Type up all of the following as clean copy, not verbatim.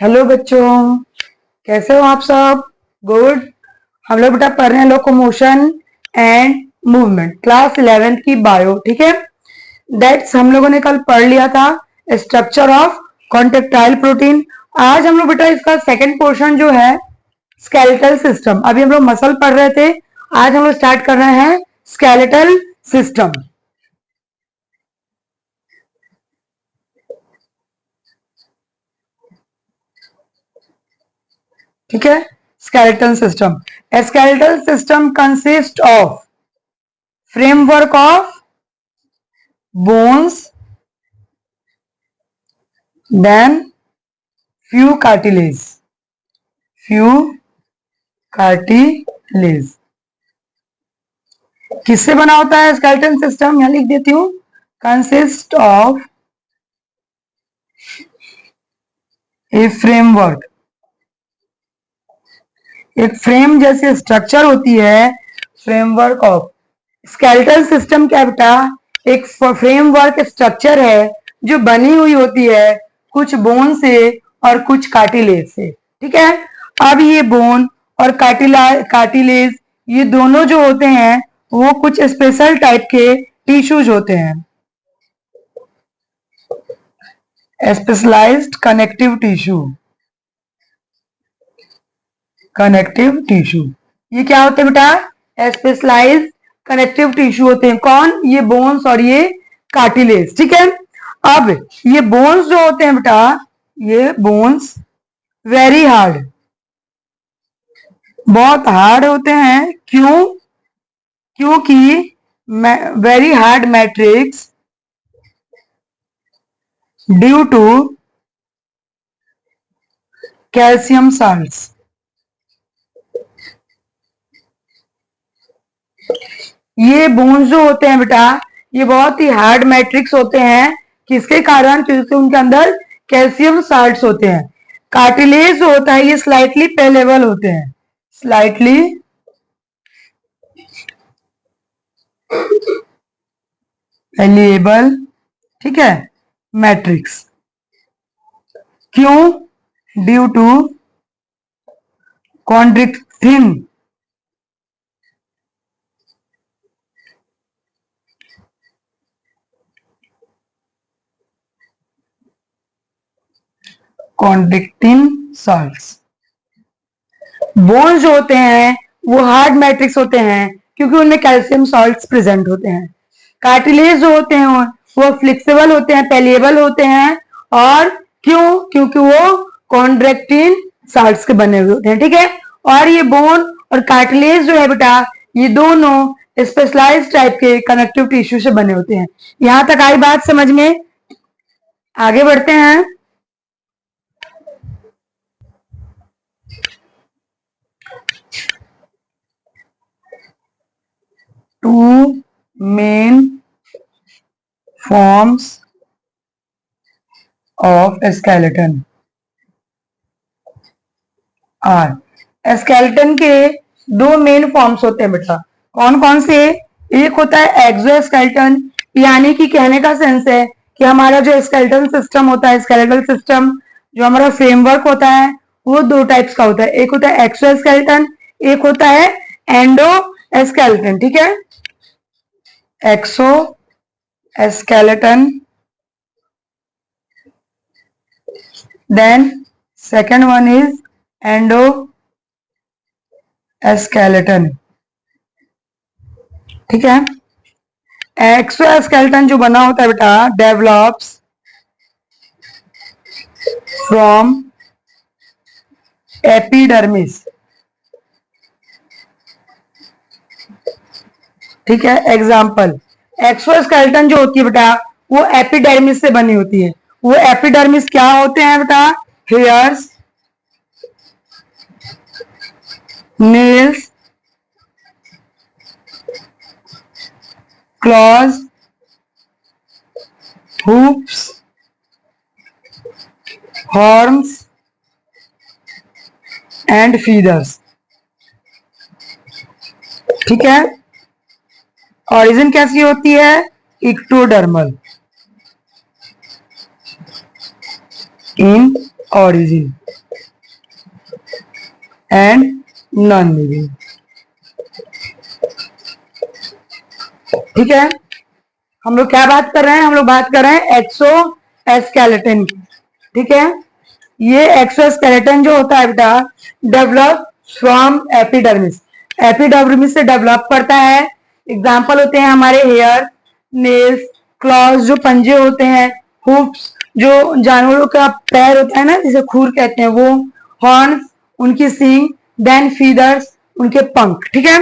Hello बच्चों, कैसे हो आप सब? गुड। हम लोग बेटा पढ़ रहे हैं locomotion and movement, class 11th की बायो। ठीक है, दैट्स हम लोगों ने कल पढ़ लिया था स्ट्रक्चर ऑफ कॉन्ट्रेक्टाइल प्रोटीन। आज हम लोग बेटा इसका सेकंड पोर्शन जो है स्केलेटल सिस्टम, अभी हम लोग मसल पढ़ रहे थे, आज हम लोग स्टार्ट कर रहे हैं स्केलेटल सिस्टम। ठीक है, skeletal system. A skeletal system consists of framework of bones, then few cartilage. किससे बना होता है skeletal system? यहां लिख देती हूं, consist of a framework. एक फ्रेम जैसे स्ट्रक्चर होती है, फ्रेमवर्क ऑफ। स्केलेटल सिस्टम क्या बेटा? एक फ्रेमवर्क स्ट्रक्चर है जो बनी हुई होती है कुछ बोन से और कुछ कार्टिलेज से। ठीक है, अब ये बोन और कार्टिलेज ये दोनों जो होते हैं वो कुछ स्पेशल टाइप के टिश्यूज होते हैं, स्पेशलाइज्ड कनेक्टिव टिश्यू। ये क्या होते हैं बेटा? स्पेशलाइज्ड कनेक्टिव टिश्यू होते हैं। कौन? ये बोन्स और ये कार्टिलेज। ठीक है, अब ये बोन्स जो होते हैं बेटा, ये बोन्स वेरी हार्ड, बहुत हार्ड होते हैं। क्यों? क्योंकि very hard matrix due to calcium salts. ये बोन्स जो होते हैं बेटा, ये बहुत ही हार्ड मैट्रिक्स होते हैं। किसके कारण? क्योंकि उनके अंदर कैल्शियम साल्ट्स होते हैं। कार्टिलेज जो होता है ये स्लाइटली पेलेबल होते हैं, स्लाइटली पेलेबल। ठीक है, मैट्रिक्स। क्यों? Due to chondroitin chondroitin salts. Bones जो होते हैं वो हार्ड मैट्रिक्स होते हैं क्योंकि उनमें कैल्शियम सॉल्ट्स प्रेजेंट होते हैं। कार्टिलेज जो होते हैं वो फ्लेक्सिबल होते हैं, पेलिएबल होते हैं। और क्यों? क्योंकि वो कॉन्ड्रेक्टिन साल्ट्स के बने हुए होते हैं। ठीक है, और ये बोन और कार्टिलेज जो है बेटा, ये दोनों स्पेशलाइज्ड टाइप के कनेक्टिव टिश्यू से बने होते हैं। यहां तक आई बात समझ में? आगे बढ़ते हैं। Two main forms of a skeleton are, skeleton के दो मेन फॉर्म्स होते हैं बेटा। कौन कौन से? एक होता है एक्सोस्केलेटन, यानी कि कहने का सेंस है कि हमारा जो स्केलेटन सिस्टम होता है, स्केलेटल सिस्टम जो हमारा फ्रेमवर्क होता है वो दो टाइप्स का होता है। एक होता है एक्सोस्केलेटन, एक होता है एंडोस्केलेटन। ठीक है, exoskeleton, then second one is endoskeleton। ठीक है, एक्सोस्केलेटन जो बना होता है बेटा डेवलप्स फ्रॉम एपिडर्मिस। ठीक है, एग्जाम्पल, एक्सोस्केलेटन जो होती है बेटा वो एपिडर्मिस से बनी होती है। वो एपिडर्मिस क्या होते हैं बेटा? Hairs, nails, clause, hoops, horns and feathers। ठीक है, ऑरिजिन कैसी होती है? Ectodermal in origin. And non living. ठीक है, हम लोग क्या बात कर रहे हैं? हम लोग बात कर रहे हैं एक्सोस्केलेटन की। ठीक है, ये एक्सोस्केलेटन जो होता है बेटा, डेवलप फ्रॉम एपिडर्मिस। एपिडर्मिस से डेवलप करता है। एग्जाम्पल होते हैं हमारे हेयर, नेल्स, क्लॉज जो पंजे होते हैं, हुप्स जो जानवरों का पैर होता है ना, जिसे खुर कहते हैं वो, हॉर्न्स उनकी सींग, देन फीदर्स उनके पंख। ठीक है,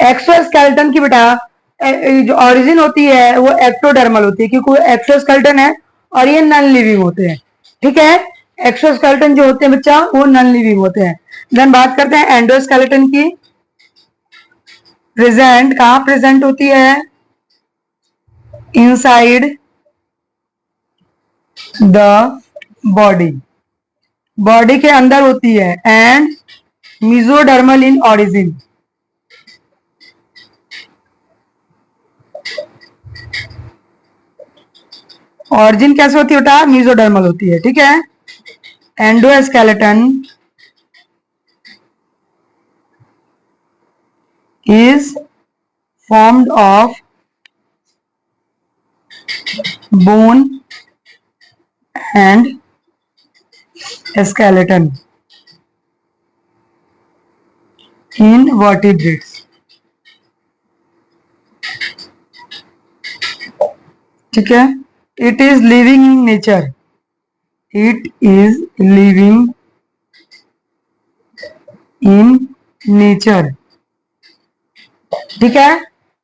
एक्सोस्केलेटन की बेटा जो ओरिजिन होती है वो एक्टोडर्मल होती है, क्योंकि वो एक्सोस्केलेटन है और ये नॉन लिविंग होते हैं। ठीक है, एक्सोस्केलेटन जो होते हैं बच्चा वो नॉन लिविंग होते हैं। देन बात करते हैं एंडोस्केलेटन की। प्रेजेंट कहाँ प्रेजेंट होती है? इनसाइड द बॉडी, बॉडी के अंदर होती है। And mesodermal in origin, origin कैसे होती है बेटा? मेसोडर्मल होती है। ठीक है, endoskeleton is formed of bone and skeleton in vertebrates। ठीक है, it is living in nature, it is living in nature। ठीक है,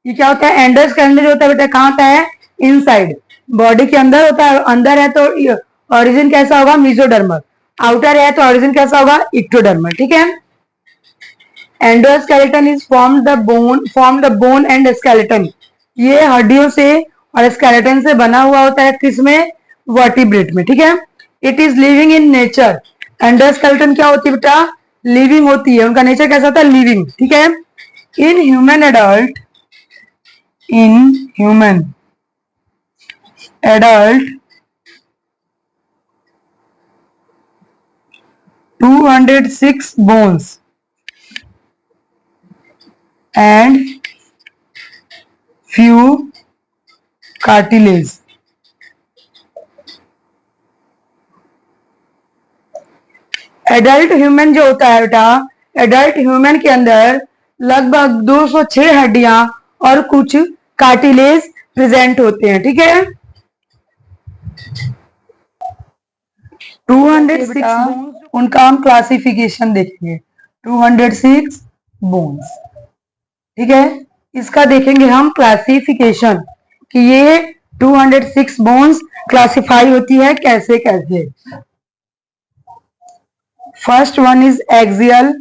ये क्या होता है? एंडोस्केलेटन जो होता है बेटा कहाँ होता है? इनसाइड, बॉडी के अंदर होता है। अंदर है तो ओरिजिन कैसा होगा? मेसोडर्मल। आउटर है तो ओरिजिन कैसा होगा? इक्टोडर्मल। ठीक है, endoskeleton is form the bone and skeleton, ये हड्डियों से और स्केलेटन से बना हुआ होता है। किसमें? वर्टिब्रेट में। ठीक है, it is living in nature. Endoskeleton क्या होती है बेटा? लिविंग होती है। उनका नेचर कैसा होता है? लिविंग। ठीक है, in human adult, in human adult 206 bones and few cartilage। Adult human जो होता है बेटा, एडल्ट ह्यूमन के अंदर लगभग 206 हड्डियां और कुछ कार्टिलेज प्रेजेंट होते हैं। ठीक है, 206 बोन्स, उनका हम क्लासिफिकेशन देखेंगे। 206 बोन्स। ठीक है, इसका देखेंगे हम क्लासिफिकेशन कि ये 206 बोन्स क्लासिफाई होती है कैसे कैसे। First one is axial.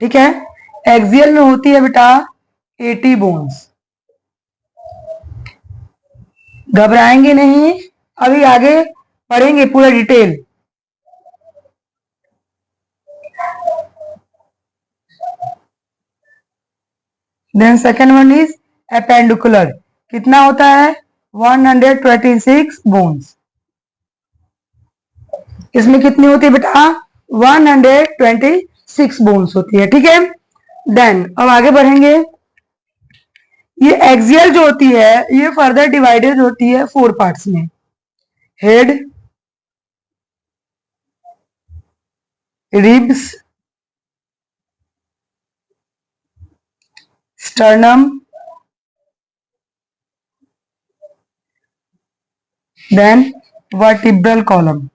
ठीक है, एक्सियल में होती है बेटा 80 बोन्स। घबराएंगे नहीं, अभी आगे पढ़ेंगे पूरा detail. Then second one is appendicular, कितना होता है? 126 बोन्स। इसमें कितनी होती है बेटा? 126 बोन्स होती है। ठीक है, देन अब आगे बढ़ेंगे। ये एक्सियल जो होती है ये फर्दर डिवाइडेड होती है 4 पार्ट्स में। Head, ribs, sternum, then vertebral column.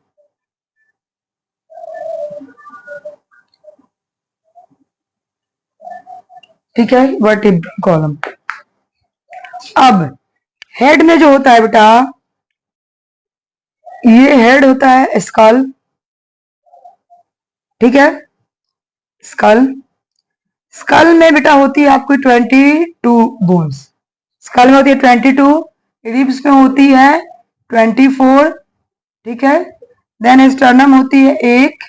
ठीक है, वर्टिब्रल कॉलम। अब हेड में जो होता है बेटा, ये हेड होता है स्कल। ठीक है, स्कल, स्कल में बेटा होती है आपकी 22 बोन्स। स्कल में होती है 22, रिब्स में होती है 24। ठीक है, देन स्टर्नम होती है 1,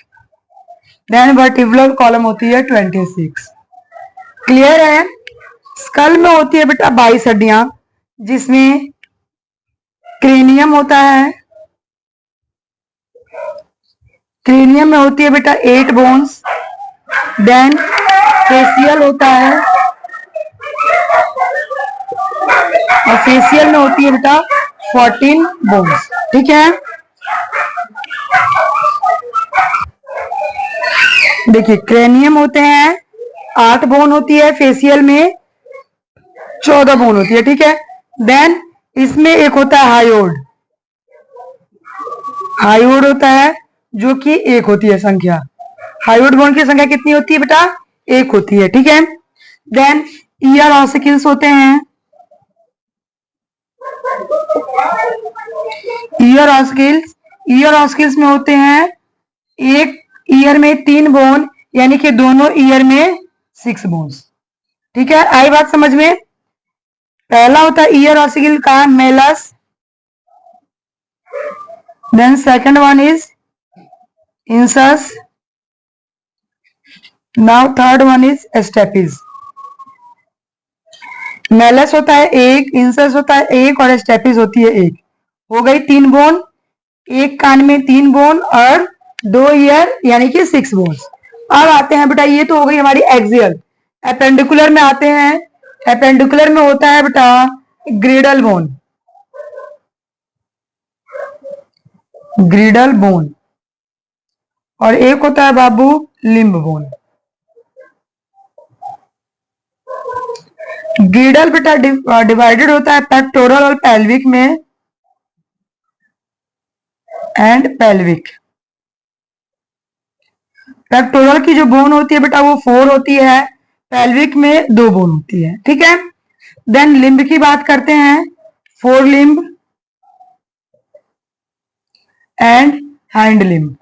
देन वर्टिब्रल कॉलम होती है 26। क्लियर है? स्कल में होती है बेटा 22 हड्डियां, जिसमें क्रेनियम होता है, क्रेनियम में होती है बेटा 8 बोन्स। देन फेसियल होता है, और फेसियल में होती है बेटा 14 बोन्स। ठीक है, देखिए क्रेनियम होते हैं 8 बोन होती है, फेसियल में 14 बोन होती है। ठीक है, देन इसमें एक होता है हायोड। हायोड होता है जो कि 1 होती है संख्या। हायोड बोन की संख्या कितनी होती है बेटा? 1 होती है। ठीक है, देन ईयर ऑसिकल्स होते हैं। ईयर ऑसिकल्स में होते हैं एक ईयर में 3 बोन, यानी कि दोनों ईयर में 6 बोन्स। ठीक है, आई बात समझ में? पहला होता है ईयर ऑसिकल का malleus, then second one is incus, now third one is stapes. Malleus होता है 1, इंसस होता है 1 और स्टेपिस होती है 1। हो गई 3 बोन, एक कान में 3 बोन और 2 ईयर यानी कि 6 बोन्स। अब आते हैं बेटा, ये तो हो गई हमारी एक्सियल। एपेंडिकुलर में आते हैं। एपेंडिकुलर में होता है बेटा ग्रिडल बोन। ग्रिडल बोन, और एक होता है बाबू लिम्ब बोन। ग्रिडल बेटा डिवाइडेड होता है पेक्टोरल और पेल्विक में, एंड पेल्विक। पेक्टोरल की जो बोन होती है बेटा वो 4 होती है, पेल्विक में 2 बोन होती है। ठीक है, देन लिम्ब की बात करते हैं। 4 लिम्ब एंड हैंड लिम्ब।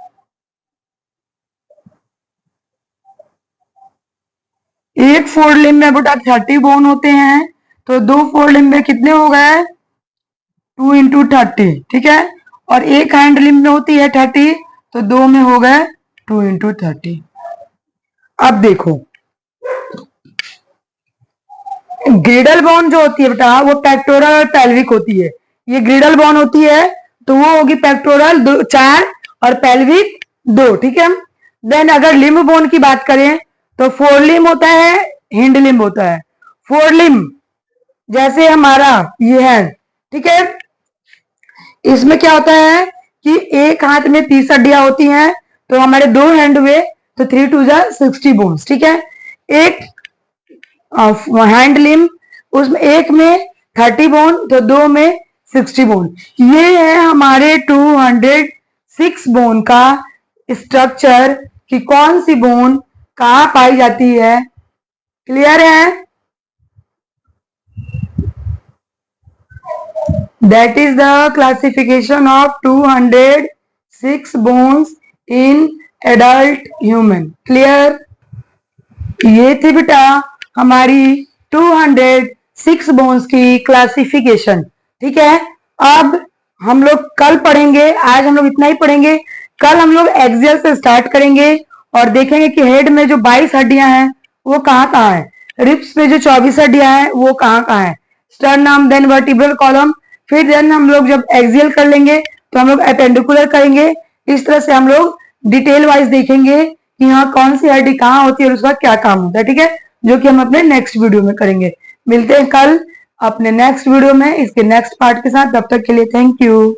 एक 4 लिम्ब में बेटा 30 बोन होते हैं, तो 2 4 लिम्ब में कितने हो गए? 2 इंटू 30। ठीक है, और एक हैंड लिम्ब में होती है 30, तो 2 में हो गए 2 इंटू 30। अब देखो ग्रिडल बोन जो होती है बेटा वो पेक्टोरल और पेल्विक होती है। ये ग्रिडल बोन होती है तो वो होगी पेक्टोरल 4 और पेल्विक 2। ठीक है, देन अगर लिम्ब बोन की बात करें तो 4 लिम्ब होता है, हिंड लिम्ब होता है। 4 लिम्ब जैसे हमारा ये है। ठीक है, इसमें क्या होता है कि एक हाथ में 30 हड्डियां होती हैं, तो हमारे 2 हैंड हुए तो 3 2 60 बोन्स। ठीक है, एक हैंड लिम्ब, उसमें एक में 30 बोन तो 2 में 60 बोन। ये है हमारे 206 बोन का स्ट्रक्चर कि कौन सी बोन कहाँ पाई जाती है। क्लियर है? That is the classification of 206 bones in adult human. Clear? ये थी बेटा हमारी 206 बोन्स की क्लासिफिकेशन। ठीक है, अब हम लोग कल पढ़ेंगे, आज हम लोग इतना ही पढ़ेंगे। कल हम लोग एक्सियल से स्टार्ट करेंगे और देखेंगे कि हेड में जो 22 हड्डियां हैं वो कहाँ कहाँ है, रिब्स पे जो 24 हड्डियां हैं वो कहाँ कहाँ है, स्टर्नम, देन वर्टिब्रल कॉलम, फिर देन हम लोग जब एक्सियल कर लेंगे तो हम लोग एपेंडिकुलर करेंगे। इस तरह से हम लोग डिटेल वाइज देखेंगे कि यहाँ कौन सी हड्डी कहाँ होती है और उसका क्या काम होता है। ठीक है, जो कि हम अपने नेक्स्ट वीडियो में करेंगे। मिलते हैं कल अपने नेक्स्ट वीडियो में इसके नेक्स्ट पार्ट के साथ। तब तक के लिए थैंक यू।